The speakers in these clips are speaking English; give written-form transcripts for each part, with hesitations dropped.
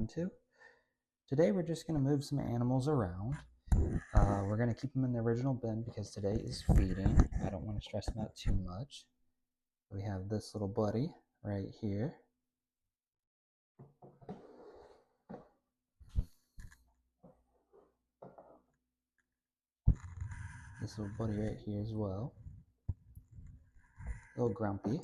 to. Today we're just going to move some animals around. We're going to keep them in the original bin because today is feeding. I don't want to stress them out too much. We have this little buddy right here. This little buddy right here as well. A little grumpy.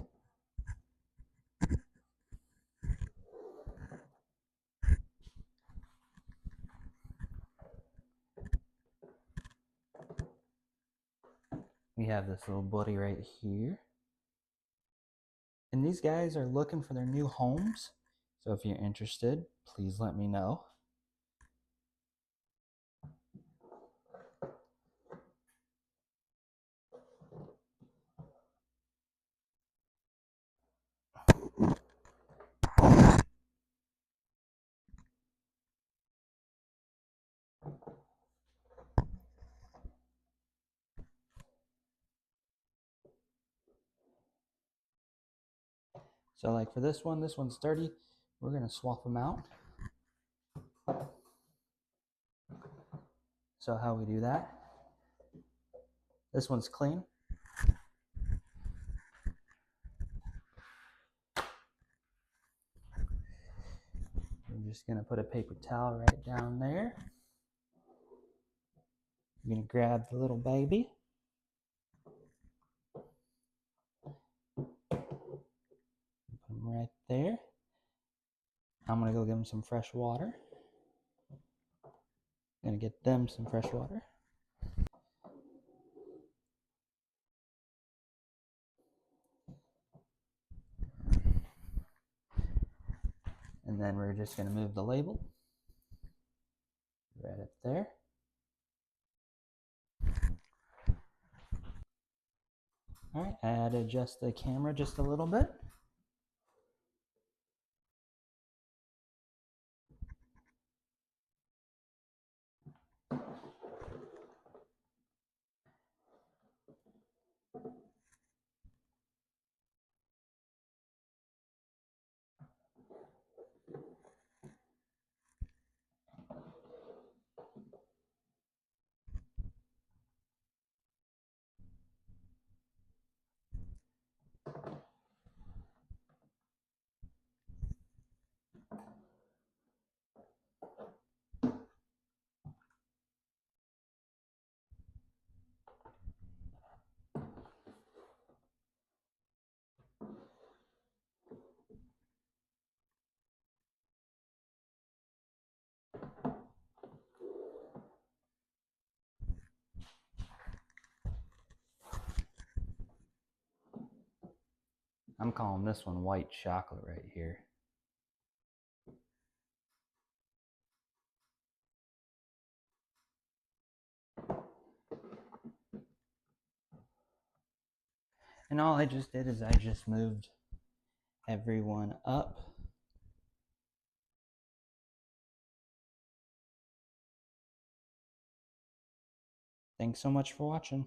We have this little buddy right here. And these guys are looking for their new homes. So if you're interested, please let me know. So like for this one's dirty. We're going to swap them out. So how we do that, this one's clean. I'm just going to put a paper towel right down there. I'm going to grab the little baby. Put him right there. I'm going to go give him some fresh water. I'm going to get them some fresh water. And then we're just going to move the label right up there. All right, I had to adjust the camera just a little bit. I'm calling this one white chocolate right here. And all I just did is I just moved everyone up. Thanks so much for watching.